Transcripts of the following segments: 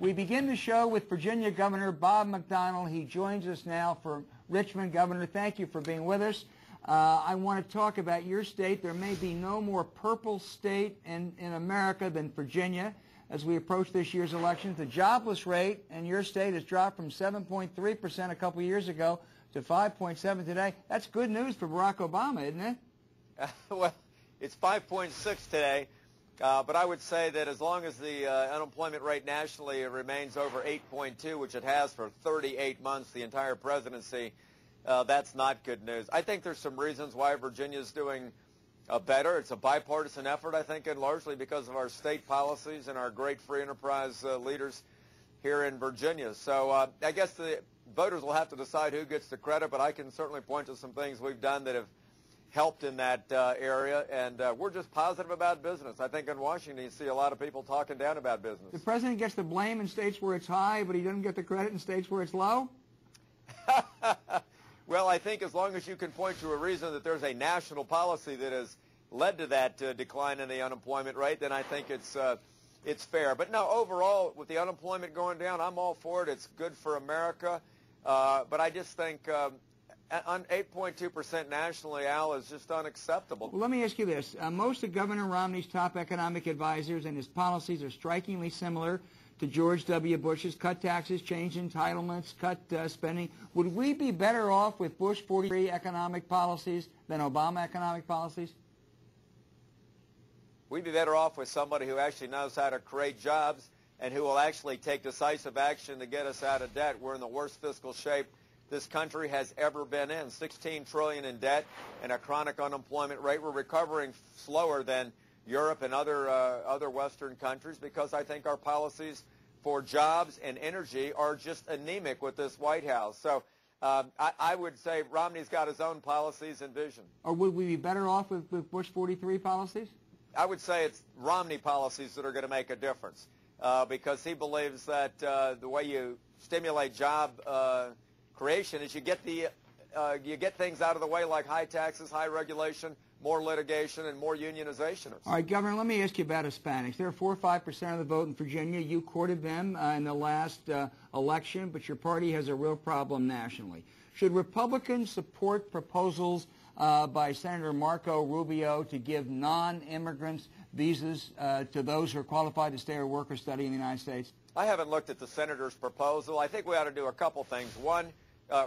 We begin the show with Virginia Governor Bob McDonnell. He joins us now from Richmond. Governor, thank you for being with us. I want to talk about your state. There may be no more purple state in America than Virginia as we approach this year's elections. The jobless rate in your state has dropped from 7.3% a couple years ago to 5.7% today. That's good news for Barack Obama, isn't it? Well, it's 5.6 today. But I would say that as long as the unemployment rate nationally remains over 8.2, which it has for 38 months, the entire presidency, that's not good news. I think there's some reasons why Virginia's doing better. It's a bipartisan effort, I think, and largely because of our state policies and our great free enterprise leaders here in Virginia. So I guess the voters will have to decide who gets the credit, but I can certainly point to some things we've done that have helped in that area, and we're just positive about business. I think in Washington you see a lot of people talking down about business. The president gets the blame in states where it's high, but he doesn't get the credit in states where it's low? Well, I think as long as you can point to a reason that there's a national policy that has led to that decline in the unemployment rate, then I think it's fair. But no, overall, with the unemployment going down, I'm all for it. It's good for America. But I just think 8.2% nationally, Al, is just unacceptable. Well, let me ask you this. Most of Governor Romney's top economic advisors and his policies are strikingly similar to George W. Bush's: cut taxes, change entitlements, cut spending. Would we be better off with Bush 43 economic policies than Obama economic policies? We'd be better off with somebody who actually knows how to create jobs and who will actually take decisive action to get us out of debt. We're in the worst fiscal shape this country has ever been in. $16 trillion in debt and a chronic unemployment rate. We're recovering slower than Europe and other Western countries because I think our policies for jobs and energy are just anemic with this White House. So I would say Romney's got his own policies and vision. Or would we be better off with Bush 43 policies? I would say it's Romney policies that are going to make a difference because he believes that the way you stimulate job creation is you get things out of the way, like high taxes, high regulation, more litigation, and more unionization. All right, Governor, let me ask you about Hispanics. They're 4 or 5% of the vote in Virginia. You courted them in the last election, but your party has a real problem nationally. Should Republicans support proposals by Senator Marco Rubio to give non-immigrants visas to those who are qualified to stay or work or study in the United States? I haven't looked at the senator's proposal. I think we ought to do a couple things. One,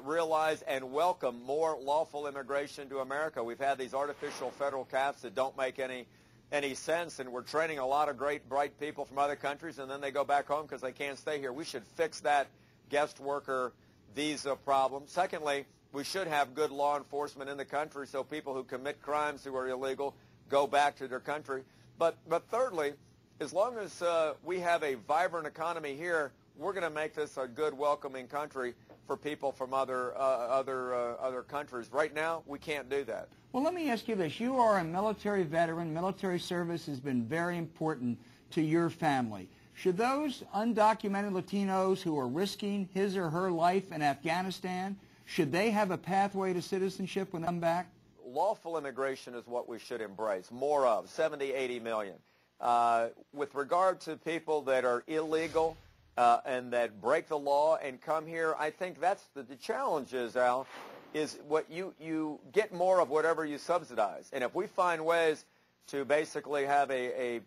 realize and welcome more lawful immigration to America. We've had these artificial federal caps that don't make any sense, and we're training a lot of great, bright people from other countries, and then they go back home because they can't stay here. We should fix that guest worker visa problem. Secondly, we should have good law enforcement in the country so people who commit crimes who are illegal go back to their country. But thirdly, as long as we have a vibrant economy here, we're going to make this a good, welcoming country for people from other countries. Right now, we can't do that. Well, let me ask you this. You are a military veteran. Military service has been very important to your family. Should those undocumented Latinos who are risking his or her life in Afghanistan, should they have a pathway to citizenship when they come back? Lawful immigration is what we should embrace, more of, 70, 80 million. With regard to people that are illegal and that break the law and come here, I think that's the challenge is, Al, is what you get more of whatever you subsidize. And if we find ways to basically have a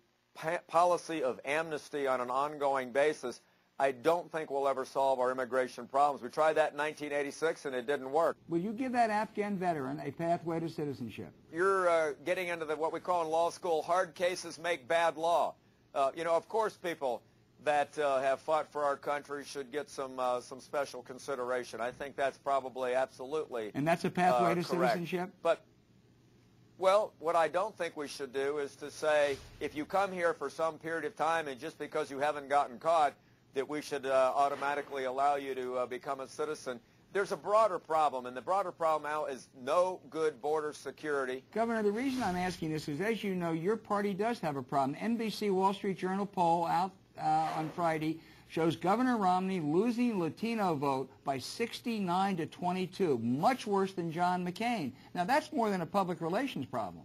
policy of amnesty on an ongoing basis, I don't think we'll ever solve our immigration problems. We tried that in 1986, and it didn't work. Will you give that Afghan veteran a pathway to citizenship? You're getting into what we call in law school, hard cases make bad law. Of course, people that have fought for our country should get some special consideration. I think that's probably absolutely And that's a pathway to correct. Citizenship? But, well, what I don't think we should do is to say, if you come here for some period of time and just because you haven't gotten caught, that we should automatically allow you to become a citizen. There's a broader problem, and the broader problem, Al, is no good border security. Governor, the reason I'm asking this is, as you know, your party does have a problem. NBC Wall Street Journal poll out on Friday shows Governor Romney losing Latino vote by 69 to 22, much worse than John McCain. Now, that's more than a public relations problem.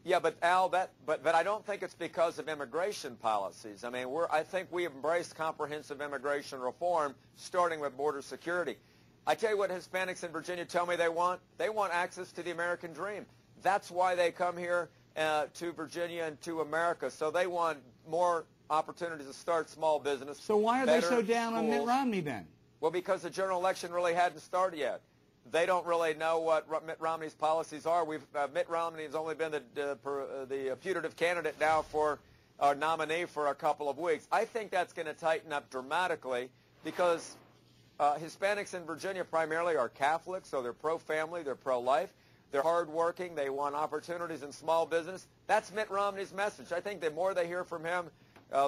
Yeah, but Al, but I don't think it's because of immigration policies. I mean, I think we embraced comprehensive immigration reform, starting with border security. I tell you what Hispanics in Virginia tell me they want. They want access to the American dream. That's why they come here to Virginia and to America. So they want more opportunities to start small business. So why are they so down on Mitt Romney then? Well, because the general election really hadn't started yet. They don't really know what Mitt Romney's policies are. Mitt Romney has only been the putative candidate now for our nominee for a couple of weeks. I think that's going to tighten up dramatically because Hispanics in Virginia primarily are Catholics, so they're pro-family, they're pro-life, they're hardworking, they want opportunities in small business. That's Mitt Romney's message. I think the more they hear from him,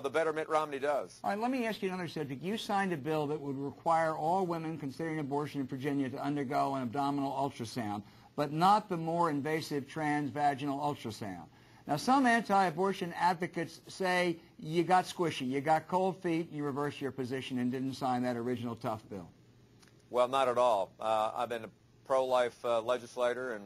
the better Mitt Romney does. All right, let me ask you another subject. You signed a bill that would require all women considering abortion in Virginia to undergo an abdominal ultrasound, but not the more invasive transvaginal ultrasound. Now, some anti-abortion advocates say you got squishy, you got cold feet, you reversed your position and didn't sign that original tough bill. Well, not at all. I've been a pro-life legislator and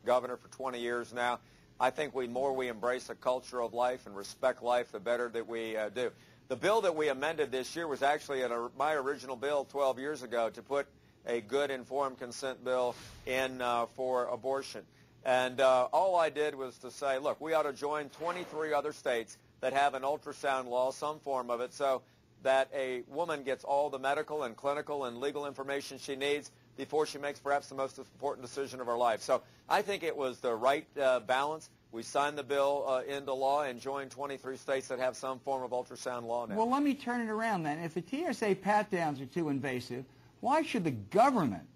governor for 20 years now. I think the more we embrace a culture of life and respect life, the better that we do. The bill that we amended this year was actually my original bill 12 years ago to put a good informed consent bill in for abortion. And all I did was to say, look, we ought to join 23 other states that have an ultrasound law, some form of it, so that a woman gets all the medical and clinical and legal information she needs before she makes perhaps the most important decision of her life. So I think it was the right balance. We signed the bill into law and joined 23 states that have some form of ultrasound law now. Well, let me turn it around then. If the TSA pat-downs are too invasive, why should the government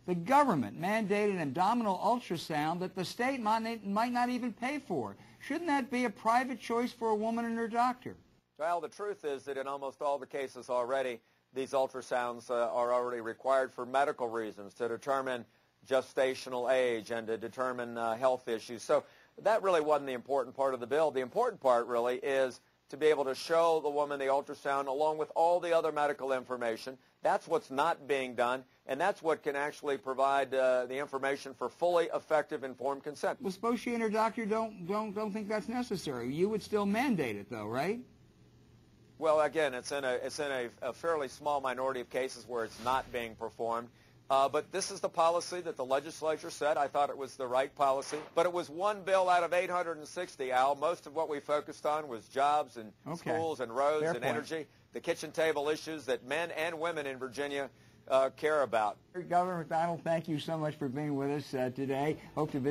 mandate an abdominal ultrasound that the state might not even pay for? Shouldn't that be a private choice for a woman and her doctor? Well, the truth is that in almost all the cases already, these ultrasounds are already required for medical reasons to determine gestational age and to determine health issues. So that really wasn't the important part of the bill. The important part really is to be able to show the woman the ultrasound along with all the other medical information. That's what's not being done, and that's what can actually provide the information for fully effective informed consent. Well, suppose she and her doctor don't think that's necessary. You would still mandate it, though, right? Well, again, it's in a fairly small minority of cases where it's not being performed. But this is the policy that the legislature said. I thought it was the right policy. But it was one bill out of 860, Al. Most of what we focused on was jobs and schools and roads and energy, the kitchen table issues that men and women in Virginia care about. Governor McDonnell, thank you so much for being with us today. Hope to visit